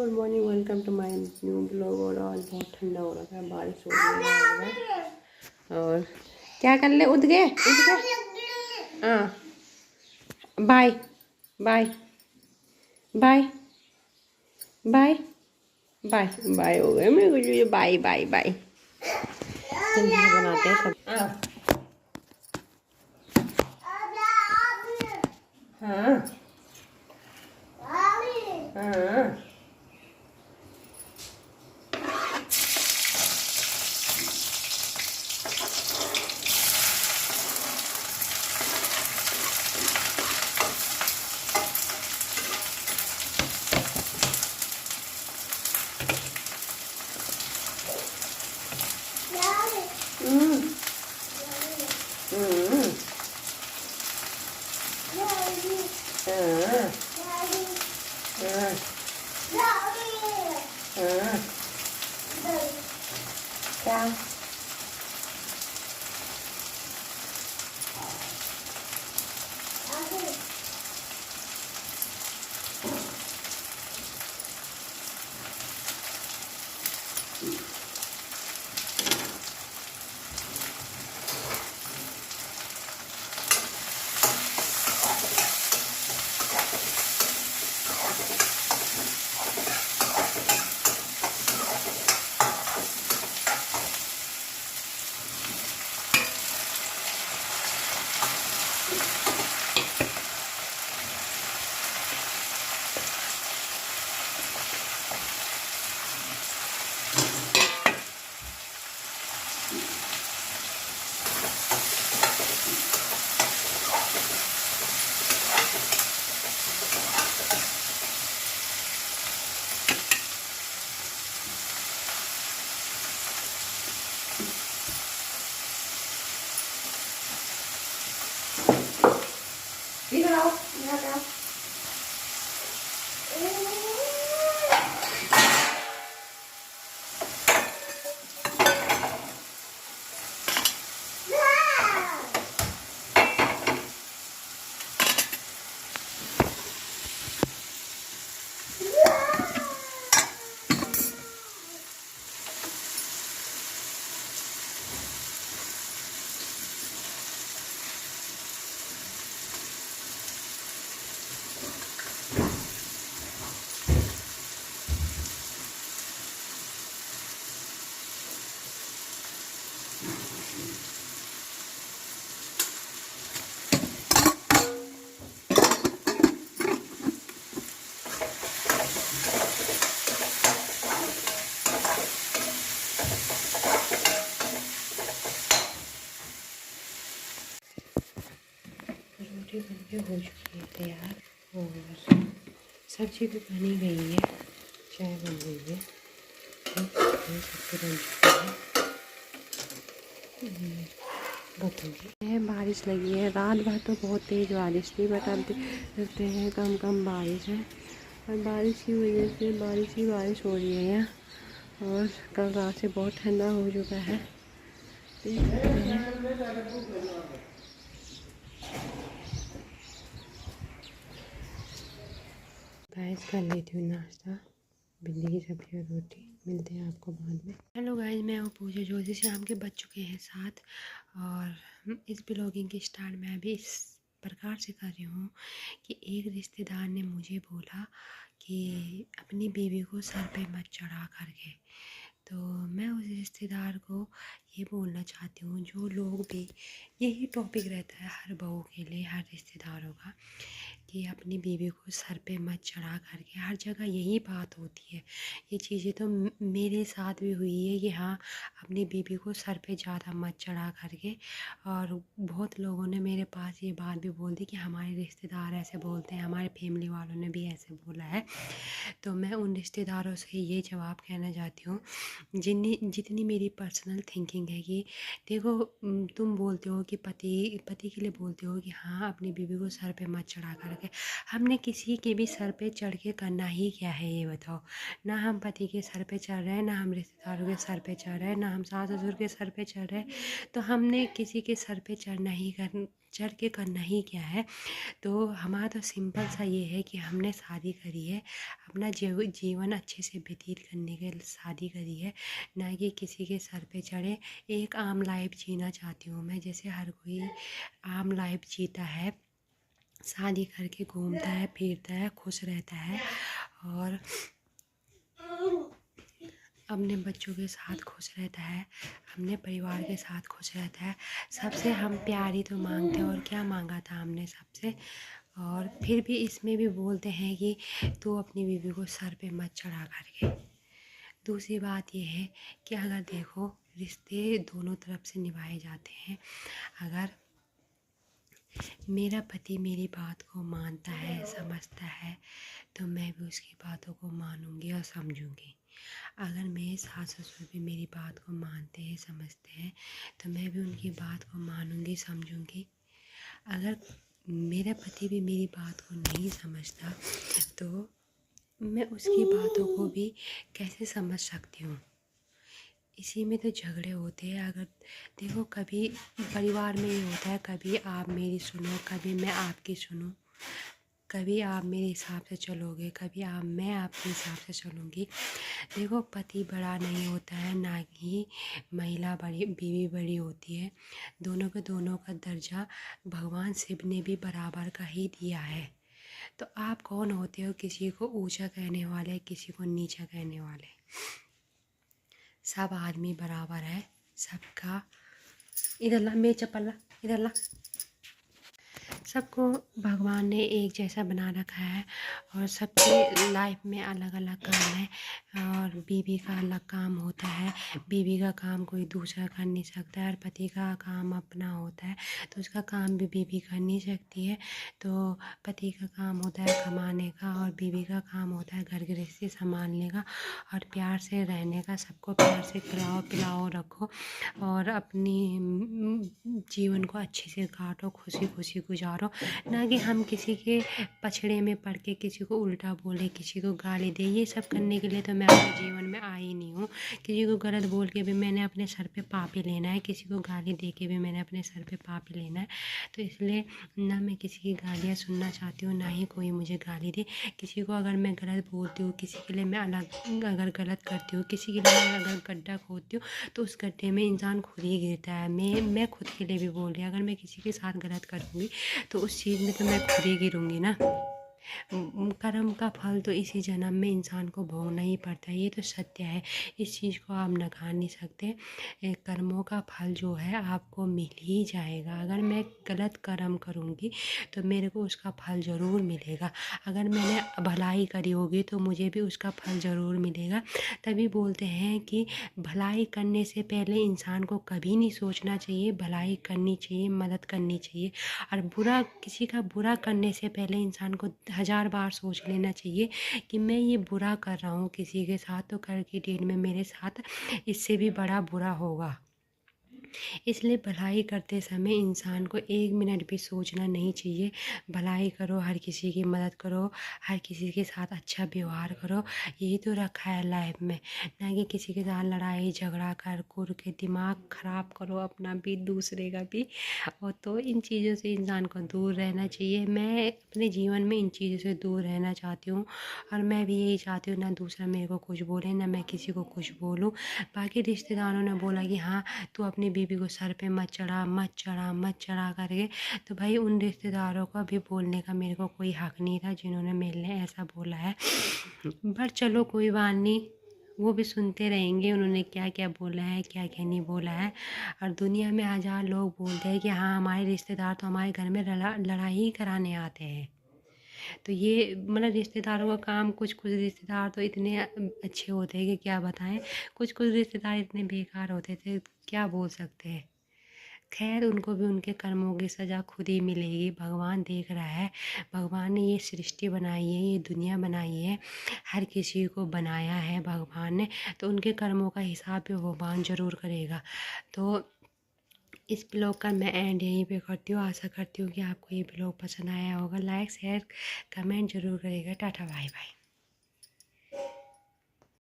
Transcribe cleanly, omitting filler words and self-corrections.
Good morning, welcome to my new blog. और आज बहुत ठंडा हो रहा है, बारिश हो रही है। और क्या कर ले, उठ गए हाँ। Bye bye bye bye bye bye हो गए मेरे को जो ये बाय बाय बाय। जल्दी से बनाते हैं सब। हाँ हाँ हम्म हम्म क्या इधर आओ, इधर आओ। रोटी बन के हो चुकी है तैयार और सब्जी भी बनी गई है, चाय बन गई है, सब्जी बन चुकी है। बताइए, बारिश लगी है, रात भर तो बहुत तेज़ बारिश थी, बट अब देखते हैं कम कम बारिश है। और बारिश की वजह से बारिश हो रही है यहाँ। और कल रात से बहुत ठंडा हो चुका है, देख सकते हैं। गाइस कर लेती हूँ नाश्ता, भिंडी की सब्जी और रोटी। मिलते हैं आपको बाद में। हेलो गाइस, मैं हूँ पूजा जोशी। शाम के बज चुके हैं 7 और इस ब्लॉगिंग की स्टार्ट मैं अभी इस प्रकार से कर रही हूँ कि एक रिश्तेदार ने मुझे बोला कि अपनी बीवी को सर पे मत चढ़ा करके। तो मैं उस रिश्तेदार को ये बोलना चाहती हूँ, जो लोग भी, यही टॉपिक रहता है हर बहू के लिए, हर रिश्तेदारों का, कि अपनी बीवी को सर पे मत चढ़ा करके। हर जगह यही बात होती है। ये चीज़ें तो मेरे साथ भी हुई है कि हाँ, अपनी बीवी को सर पे ज़्यादा मत चढ़ा करके। और बहुत लोगों ने मेरे पास ये बात भी बोल दी कि हमारे रिश्तेदार ऐसे बोलते हैं, हमारे फैमिली वालों ने भी ऐसे बोला है। तो मैं उन रिश्तेदारों से ये जवाब कहना चाहती हूँ, जितनी मेरी पर्सनल थिंकिंग है कि देखो, तुम बोलते हो कि पति के लिए बोलते हो कि हाँ, अपनी बीवी को सर पे मत चढ़ा कर करके। हमने किसी के भी सर पे चढ़ के करना ही क्या है ये बताओ। ना हम पति के सर पे चढ़ रहे हैं, ना हम रिश्तेदारों के सर पे चढ़ रहे हैं, ना हम सास ससुर के सर पे चढ़ रहे हैं। तो हमने किसी के सर पे चढ़ के करना ही क्या है। तो हमारा तो सिंपल सा ये है कि हमने शादी करी है, अपना जीवन अच्छे से व्यतीत करने के लिए शादी करी है, ना कि किसी के सर पे चढ़े। एक आम लाइफ जीना चाहती हूँ मैं, जैसे हर कोई आम लाइफ जीता है, शादी करके घूमता है, फिरता है, खुश रहता है और अपने बच्चों के साथ खुश रहता है, अपने परिवार के साथ खुश रहता है। सबसे हम प्यार ही तो मांगते हैं, और क्या मांगा था हमने सबसे। और फिर भी इसमें भी बोलते हैं कि तू अपनी बीवी को सर पे मत चढ़ा करके। दूसरी बात ये है कि अगर देखो, रिश्ते दोनों तरफ से निभाए जाते हैं। अगर मेरा पति मेरी बात को मानता है, समझता है, तो मैं भी उसकी बातों को मानूंगी और समझूंगी। अगर मेरे सास ससुर भी मेरी बात को मानते हैं, समझते हैं, तो मैं भी उनकी बात को मानूंगी, समझूंगी। अगर मेरा पति भी मेरी बात को नहीं समझता, तो मैं उसकी बातों को भी कैसे समझ सकती हूँ। इसी में तो झगड़े होते हैं। अगर देखो, कभी परिवार में ये होता है, कभी आप मेरी सुनो, कभी मैं आपकी सुनूं, कभी आप मेरे हिसाब से चलोगे, कभी मैं आपके हिसाब से चलूँगी। देखो, पति बड़ा नहीं होता है, ना ही महिला बड़ी, बीवी बड़ी होती है। दोनों का दर्जा भगवान शिव ने भी बराबर का ही दिया है। तो आप कौन होते हो किसी को ऊंचा कहने वाले, किसी को नीचा कहने वाले। सब आदमी बराबर है, सबका। इधर ला मेरी चप्पल, ला इधर ला। सबको भगवान ने एक जैसा बना रखा है, और सबकी लाइफ में अलग अलग काम है। और बीवी का अलग काम होता है, बीवी का काम कोई दूसरा कर नहीं सकता है, और पति का काम अपना होता है, तो उसका काम भी बीवी कर नहीं सकती है। तो पति का काम होता है कमाने का, और बीवी का काम होता है घर गृहस्थी संभालने का और प्यार से रहने का। सबको प्यार से खिलाओ पिलाओ रखो, और अपनी जीवन को अच्छे से काटो, खुशी खुशी गुजारो। ना कि हम किसी के पछड़े में पड़ के किसी को उल्टा बोले, किसी को गाली दे। ये सब करने के लिए तो मैं अपने जीवन में आई नहीं हूँ। किसी को गलत बोल के भी मैंने अपने सर पे पाप ही लेना है, किसी को गाली दे के भी मैंने अपने सर पे पाप ही लेना है। तो इसलिए ना मैं किसी की गालियाँ सुनना चाहती हूँ, ना ही कोई मुझे गाली दे। किसी को अगर मैं गलत बोलती हूँ, किसी के लिए मैं अलग अगर गलत करती हूँ, किसी के लिए मैं अगर गड्ढा खोदती हूँ, तो उस गड्ढे में इंसान खुद ही गिरता है। मैं खुद के लिए भी बोल रही हूँ, अगर मैं किसी के साथ गलत करूँगी तो उस चीज़ में तो मैं खुद ही गिरूँगी ना। कर्म का फल तो इसी जन्म में इंसान को भोगना ही पड़ता है, ये तो सत्य है। इस चीज़ को आप नकार नहीं सकते। कर्मों का फल जो है आपको मिल ही जाएगा। अगर मैं गलत कर्म करूँगी तो मेरे को उसका फल ज़रूर मिलेगा। अगर मैंने भलाई करी होगी तो मुझे भी उसका फल ज़रूर मिलेगा। तभी बोलते हैं कि भलाई करने से पहले इंसान को कभी नहीं सोचना चाहिए, भलाई करनी चाहिए, मदद करनी चाहिए। और किसी का बुरा करने से पहले इंसान को 1000 बार सोच लेना चाहिए कि मैं ये बुरा कर रहा हूँ किसी के साथ, तो कल की डेट में मेरे साथ इससे भी बड़ा बुरा होगा। इसलिए भलाई करते समय इंसान को 1 मिनट भी सोचना नहीं चाहिए। भलाई करो, हर किसी की मदद करो, हर किसी के साथ अच्छा व्यवहार करो। यही तो रखा है लाइफ में, ना कि किसी के साथ लड़ाई झगड़ा कर के दिमाग ख़राब करो, अपना भी दूसरे का भी। और तो इन चीज़ों से इंसान को दूर रहना चाहिए। मैं अपने जीवन में इन चीज़ों से दूर रहना चाहती हूँ, और मैं भी यही चाहती हूँ ना दूसरा मेरे को कुछ बोले, ना मैं किसी को कुछ बोलूँ। बाकी रिश्तेदारों ने बोला कि हाँ, तू अपनी बीवी को सर पे मत चढ़ा, मत चढ़ा, मत चढ़ा करके। तो भाई उन रिश्तेदारों को भी बोलने का मेरे को कोई हक़ नहीं था जिन्होंने मेरे लिए ऐसा बोला है। बट चलो कोई बात नहीं, वो भी सुनते रहेंगे उन्होंने क्या क्या बोला है, क्या क्या नहीं बोला है। और दुनिया में 1000 लोग बोलते हैं कि हाँ, हमारे रिश्तेदार तो हमारे घर में लड़ाई ही कराने आते हैं। तो ये मतलब रिश्तेदारों का काम, कुछ कुछ रिश्तेदार तो इतने अच्छे होते हैं कि क्या बताएं, कुछ कुछ रिश्तेदार इतने बेकार होते थे, क्या बोल सकते हैं। खैर, उनको भी उनके कर्मों की सज़ा खुद ही मिलेगी, भगवान देख रहा है। भगवान ने ये सृष्टि बनाई है, ये दुनिया बनाई है, हर किसी को बनाया है भगवान ने, तो उनके कर्मों का हिसाब भी भगवान ज़रूर करेगा। तो इस ब्लॉग का मैं एंड यहीं पे करती हूँ। आशा करती हूँ कि आपको ये ब्लॉग पसंद आया होगा। लाइक शेयर कमेंट ज़रूर करिएगा। Tata bye bye.